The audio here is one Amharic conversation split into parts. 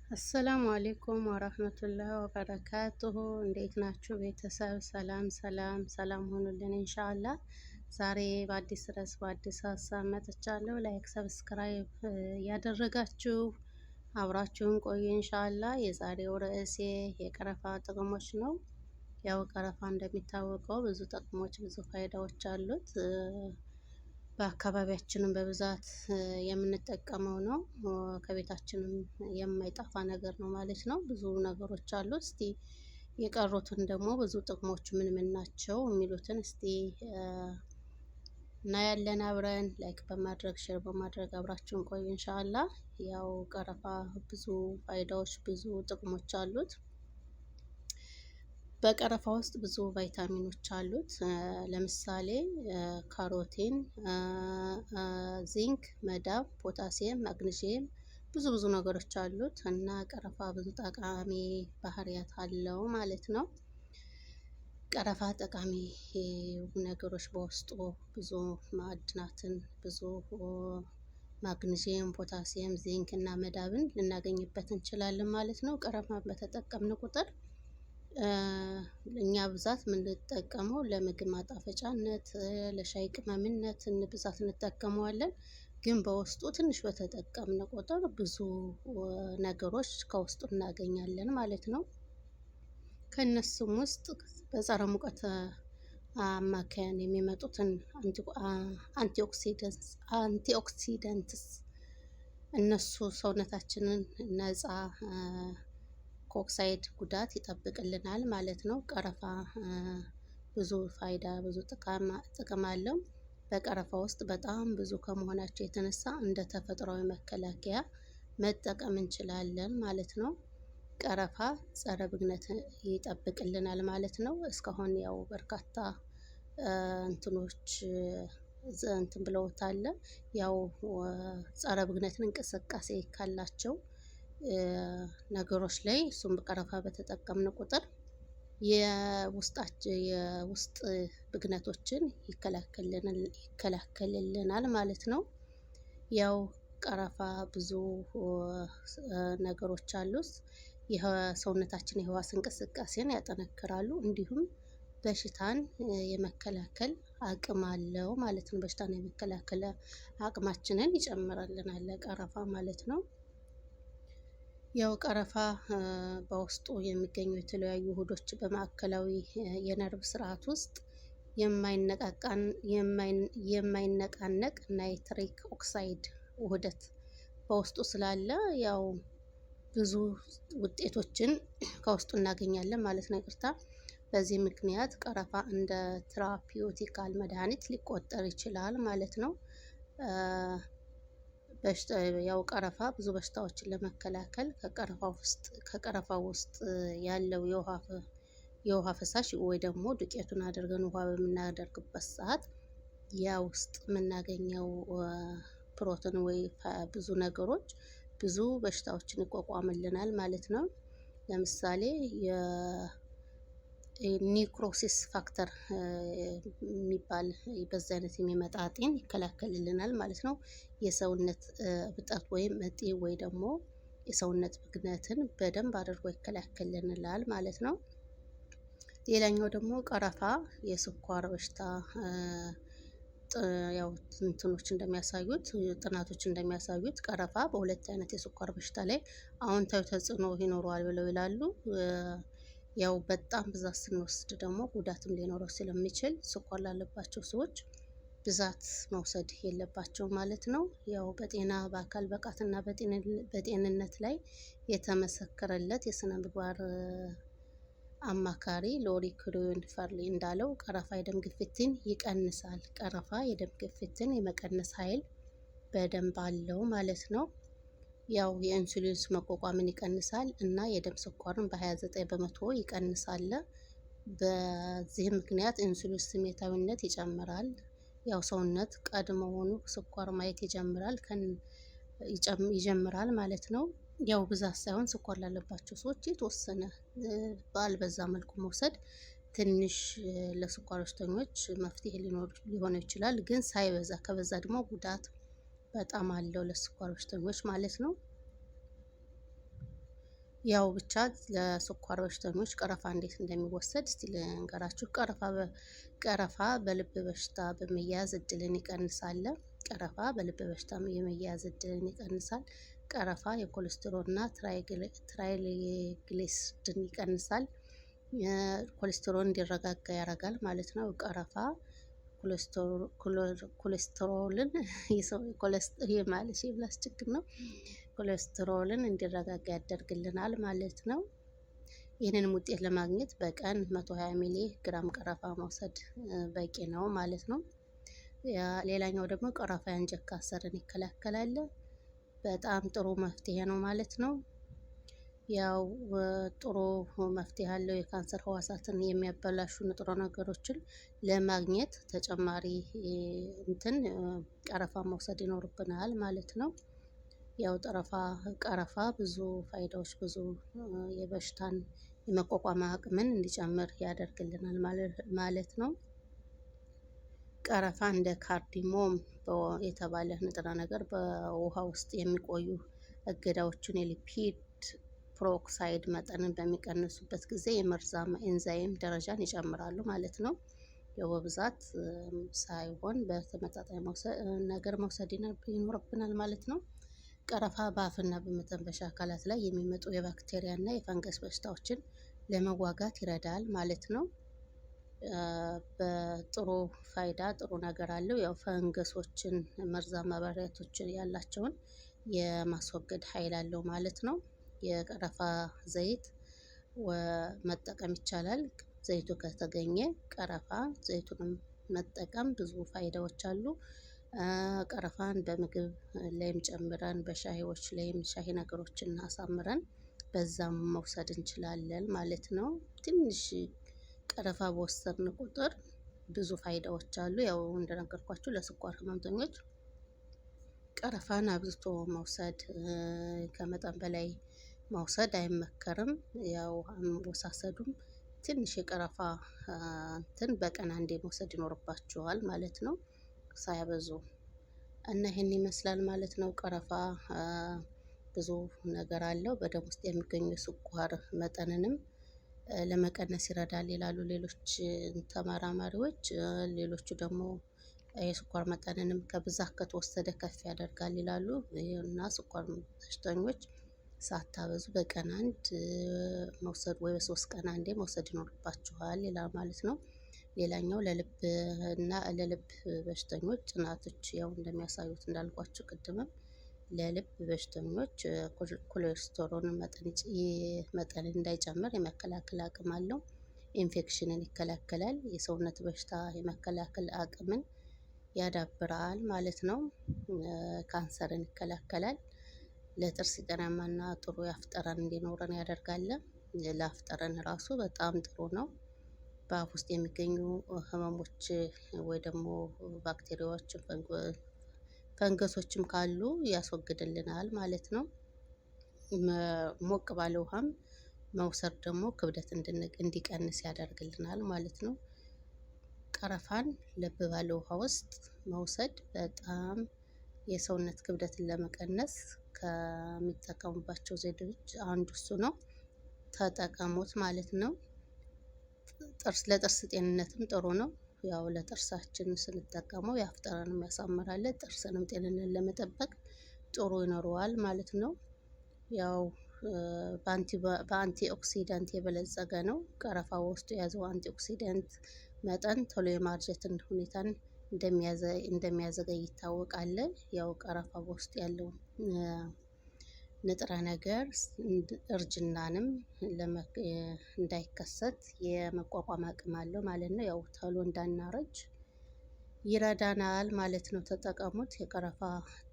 አሰላሙ አሌይኩም ወራህመቱላሂ ወበረካቱሁ። እንዴት ናችሁ ቤተሰብ? ሰላም ሰላም ሰላም ሆኑልን ኢንሻአላህ። ዛሬ በአዲስ ርዕስ በአዲስ ሀሳብ መጥቻለሁ። ላይክ ሰብስክራይብ ያደረጋችሁ አብራችሁን ቆዩ ኢንሻአላህ። የዛሬው ርዕሴ የቀረፋ ጥቅሞች ነው። ያው ቀረፋ እንደሚታወቀው ብዙ ጥቅሞች ብዙ ፋይዳዎች አሉት። በአካባቢያችንም በብዛት የምንጠቀመው ነው። ከቤታችንም የማይጠፋ ነገር ነው ማለት ነው። ብዙ ነገሮች አሉ። እስቲ የቀሩትን ደግሞ ብዙ ጥቅሞች ምን ምን ናቸው የሚሉትን እስቲ እናያለን አብረን። ላይክ በማድረግ ሼር በማድረግ አብራችሁን ቆዩ ኢንሻአላህ። ያው ቀረፋ ብዙ ፋይዳዎች ብዙ ጥቅሞች አሉት። በቀረፋ ውስጥ ብዙ ቫይታሚኖች አሉት። ለምሳሌ ካሮቲን፣ ዚንክ፣ መዳብ፣ ፖታሲየም፣ ማግኒዚየም ብዙ ነገሮች አሉት እና ቀረፋ ብዙ ጠቃሚ ባህሪያት አለው ማለት ነው። ቀረፋ ጠቃሚ ነገሮች በውስጡ ብዙ ማዕድናትን ብዙ ማግኒዚየም፣ ፖታሲየም፣ ዚንክ እና መዳብን ልናገኝበት እንችላለን ማለት ነው። ቀረፋን በተጠቀምን ቁጥር እኛ ብዛት የምንጠቀመው ለምግብ ማጣፈጫነት ለሻይ ቅመምነት ብዛት እንጠቀመዋለን። ግን በውስጡ ትንሽ በተጠቀምን ቁጥር ብዙ ነገሮች ከውስጡ እናገኛለን ማለት ነው። ከነሱም ውስጥ በጸረ ሙቀት አማካያን የሚመጡትን አንቲኦክሲደንትስ እነሱ ሰውነታችንን ነፃ ከኦክሳይድ ጉዳት ይጠብቅልናል ማለት ነው። ቀረፋ ብዙ ፋይዳ ብዙ ጥቅም አለው። በቀረፋ ውስጥ በጣም ብዙ ከመሆናቸው የተነሳ እንደ ተፈጥሯዊ መከላከያ መጠቀም እንችላለን ማለት ነው። ቀረፋ ጸረ ብግነት ይጠብቅልናል ማለት ነው። እስካሁን ያው በርካታ እንትኖች እንትን ብለውታል። ያው ጸረ ብግነትን እንቅስቃሴ ካላቸው ነገሮች ላይ እሱም በቀረፋ በተጠቀምን ቁጥር የውስጥ ብግነቶችን ይከላከልልናል ማለት ነው። ያው ቀረፋ ብዙ ነገሮች አሉት። የሰውነታችን የህዋስ እንቅስቃሴን ያጠነክራሉ። እንዲሁም በሽታን የመከላከል አቅም አለው ማለት ነው። በሽታን የመከላከል አቅማችንን ይጨምርልናል ቀረፋ ማለት ነው። ያው ቀረፋ በውስጡ የሚገኙ የተለያዩ ውህዶች በማዕከላዊ የነርቭ ስርዓት ውስጥ የማይነቃነቅ ናይትሪክ ኦክሳይድ ውህደት በውስጡ ስላለ ያው ብዙ ውጤቶችን ከውስጡ እናገኛለን ማለት ነው። ይቅርታ። በዚህ ምክንያት ቀረፋ እንደ ትራፒውቲካል መድኃኒት ሊቆጠር ይችላል ማለት ነው። ያው ቀረፋ ብዙ በሽታዎችን ለመከላከል ከቀረፋ ውስጥ ያለው የውሃ ፈሳሽ ወይ ደግሞ ዱቄቱን አድርገን ውሃ በምናደርግበት ሰዓት ያ ውስጥ የምናገኘው ፕሮቲን ወይ ብዙ ነገሮች ብዙ በሽታዎችን ይቋቋምልናል ማለት ነው። ለምሳሌ የኒክሮሲስ ፋክተር የሚባል በዛ አይነት የሚመጣ እጢን ይከላከልልናል ማለት ነው። የሰውነት እብጠት ወይም እጢ ወይ ደግሞ የሰውነት ብግነትን በደንብ አድርጎ ይከላከልልናል ማለት ነው። ሌላኛው ደግሞ ቀረፋ የስኳር በሽታ ያው እንትኖች እንደሚያሳዩት ጥናቶች እንደሚያሳዩት ቀረፋ በሁለት አይነት የስኳር በሽታ ላይ አዎንታዊ ተጽዕኖ ይኖረዋል ብለው ይላሉ። ያው በጣም ብዛት ስንወስድ ደግሞ ጉዳትም ሊኖረው ስለሚችል ስኳር ላለባቸው ሰዎች ብዛት መውሰድ የለባቸው ማለት ነው። ያው በጤና በአካል ብቃትና በጤንነት ላይ የተመሰከረለት የስነ ምግባር አማካሪ ሎሪ ክሩንፈርሊ እንዳለው ቀረፋ የደም ግፊትን ይቀንሳል። ቀረፋ የደም ግፊትን የመቀነስ ኃይል በደንብ አለው ማለት ነው። ያው የኢንሱሊን መቋቋምን ይቀንሳል እና የደም ስኳርን በ29 በመቶ ይቀንሳል። በዚህም ምክንያት ኢንሱሊን ስሜታዊነት ይጨምራል። ያው ሰውነት ቀድሞውኑ ስኳር ማየት ይጀምራል ማለት ነው። ያው ብዛት ሳይሆን ስኳር ላለባቸው ሰዎች የተወሰነ ባልበዛ መልኩ መውሰድ ትንሽ ለስኳር በሽተኞች መፍትሄ ሊሆን ይችላል። ግን ሳይበዛ ከበዛ ደግሞ ጉዳት በጣም አለው ለስኳር በሽተኞች ማለት ነው። ያው ብቻ ለስኳር በሽተኞች ቀረፋ እንዴት እንደሚወሰድ እስቲ ልንገራችሁ። ቀረፋ በልብ በሽታ በመያዝ እድልን ይቀንሳል። ቀረፋ በልብ በሽታ የመያዝ እድልን ይቀንሳል። ቀረፋ የኮሌስትሮልና ትራይግሊሰሪድን ይቀንሳል። ኮሌስትሮል እንዲረጋጋ ያደርጋል ማለት ነው። ቀረፋ ኮሌስትሮልን ይህ ማለት የምላስ ችግር ነው። ኮሌስትሮልን እንዲረጋጋ ያደርግልናል ማለት ነው። ይህንንም ውጤት ለማግኘት በቀን 120 ሚሊ ግራም ቀረፋ መውሰድ በቂ ነው ማለት ነው። ሌላኛው ደግሞ ቀረፋ የአንጀት ካንሰርን ይከላከላል። በጣም ጥሩ መፍትሄ ነው ማለት ነው። ያው ጥሩ መፍትሄ አለው። የካንሰር ህዋሳትን የሚያበላሹ ንጥረ ነገሮችን ለማግኘት ተጨማሪ ቀረፋ መውሰድ ይኖርብናል ማለት ነው። ያው ቀረፋ ብዙ ፋይዳዎች፣ ብዙ የበሽታን የመቋቋም አቅምን እንዲጨምር ያደርግልናል ማለት ነው። ቀረፋ እንደ ካርዲሞም የተባለ ንጥረ ነገር በውሃ ውስጥ የሚቆዩ እገዳዎችን የሊፒድ ፕሮክሳይድ መጠንን በሚቀንሱበት ጊዜ የመርዛማ ኤንዛይም ደረጃን ይጨምራሉ ማለት ነው። ያው በብዛት ሳይሆን በተመጣጣኝ ነገር መውሰድ ይኖርብናል ማለት ነው። ቀረፋ በአፍና በመተንፈሻ አካላት ላይ የሚመጡ የባክቴሪያ እና የፈንገስ በሽታዎችን ለመዋጋት ይረዳል ማለት ነው። በጥሩ ፋይዳ ጥሩ ነገር አለው። ያው ፈንገሶችን፣ መርዛማ ባህሪያቶችን ያላቸውን የማስወገድ ኃይል አለው ማለት ነው። የቀረፋ ዘይት መጠቀም ይቻላል። ዘይቱ ከተገኘ ቀረፋ ዘይቱንም መጠቀም ብዙ ፋይዳዎች አሉ። ቀረፋን በምግብ ላይም ጨምረን በሻሂዎች ላይም ሻሂ ነገሮችን አሳምረን በዛም መውሰድ እንችላለን ማለት ነው። ትንሽ ቀረፋ በወሰድን ቁጥር ብዙ ፋይዳዎች አሉ። ያው እንደነገርኳችሁ ለስኳር ህመምተኞች ቀረፋን አብዝቶ መውሰድ ከመጠን በላይ መውሰድ አይመከርም። ያው አወሳሰዱም ትንሽ የቀረፋ በቀን አንዴ መውሰድ ይኖርባችኋል ማለት ነው፣ ሳያበዙ እና ይሄን ይመስላል ማለት ነው። ቀረፋ ብዙ ነገር አለው። በደም ውስጥ የሚገኙ የስኳር መጠንንም ለመቀነስ ይረዳል ይላሉ ሌሎች ተመራማሪዎች። ሌሎቹ ደግሞ የስኳር መጠንንም ከብዛት ከተወሰደ ከፍ ያደርጋል ይላሉ። እና ስኳር በሽተኞች ሳታበዙ በቀን አንድ መውሰድ ወይ በ3 ቀን አንዴ መውሰድ ይኖርባችኋል ይላል ማለት ነው። ሌላኛው ለልብ በሽተኞች ጥናቶች ያው እንደሚያሳዩት እንዳልኳቸው ቅድምም ለልብ በሽተኞች ኮሌስትሮል መጠን እንዳይጨምር የመከላከል አቅም አለው። ኢንፌክሽንን ይከላከላል። የሰውነት በሽታ የመከላከል አቅምን ያዳብራል ማለት ነው። ካንሰርን ይከላከላል። ለጥርስ ጤናማና ጥሩ የአፍ ጠረን እንዲኖረን ያደርጋል። ለአፍ ጠረን ራሱ በጣም ጥሩ ነው። በአፍ ውስጥ የሚገኙ ህመሞች ወይ ደግሞ ባክቴሪያዎች፣ ፈንገሶችም ካሉ ያስወግድልናል ማለት ነው። ሞቅ ባለ ውሃም መውሰድ ደግሞ ክብደት እንዲቀንስ ያደርግልናል ማለት ነው። ቀረፋን ለብ ባለ ውሃ ውስጥ መውሰድ በጣም የሰውነት ክብደትን ለመቀነስ ከሚጠቀሙባቸው ዘዴዎች አንዱ እሱ ነው። ተጠቀሙት ማለት ነው። ለጥርስ ጤንነትም ጥሩ ነው። ያው ለጥርሳችን ስንጠቀመው የአፍ ጠረንም ያሳምራል። ጥርስንም ጤንነት ለመጠበቅ ጥሩ ይኖረዋል ማለት ነው። ያው በአንቲ ኦክሲዳንት የበለጸገ ነው። ቀረፋ ውስጡ የያዘው አንቲ ኦክሲዳንት መጠን ቶሎ የማርጀትን ሁኔታን እንደሚያዘገይ ይታወቃል። ያው ቀረፋ ውስጥ ያለው ንጥረ ነገር እርጅናንም እንዳይከሰት የመቋቋም አቅም አለው ማለት ነው። ያው ቶሎ እንዳናረጅ ይረዳናል ማለት ነው። ተጠቀሙት። የቀረፋ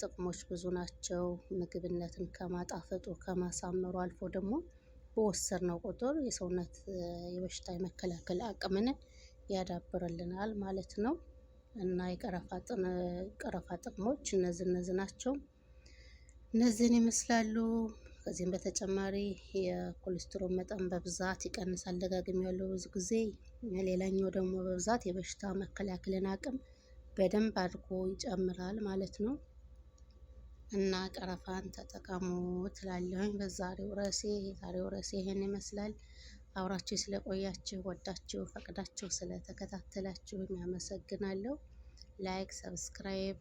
ጥቅሞች ብዙ ናቸው። ምግብነትን ከማጣፈጡ ከማሳመሩ አልፎ ደግሞ በወሰድነው ቁጥር የሰውነት የበሽታ የመከላከል አቅምን ያዳብርልናል ማለት ነው። እና የቀረፋ ጥቅሞች እነዚህ ናቸው። እነዚህን ይመስላሉ። ከዚህም በተጨማሪ የኮሌስትሮል መጠን በብዛት ይቀንሳል። ደጋግሜያለሁ ብዙ ጊዜ። ሌላኛው ደግሞ በብዛት የበሽታ መከላከልን አቅም በደንብ አድርጎ ይጨምራል ማለት ነው። እና ቀረፋን ተጠቀሙ ትላለሁኝ። የዛሬው ርዕሴ ይሄን ይመስላል። አብራችሁ ስለቆያችሁ ወዳችሁ ፈቅዳችሁ ስለተከታተላችሁኝ አመሰግናለሁ። ላይክ፣ ሰብስክራይብ፣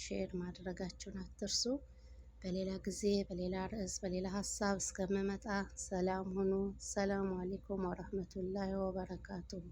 ሼር ማድረጋችሁን አትርሱ። በሌላ ጊዜ በሌላ ርዕስ በሌላ ሀሳብ እስከምመጣ ሰላም ሁኑ። ሰላሙ አለይኩም ወረህመቱላሂ ወበረካቱሁ።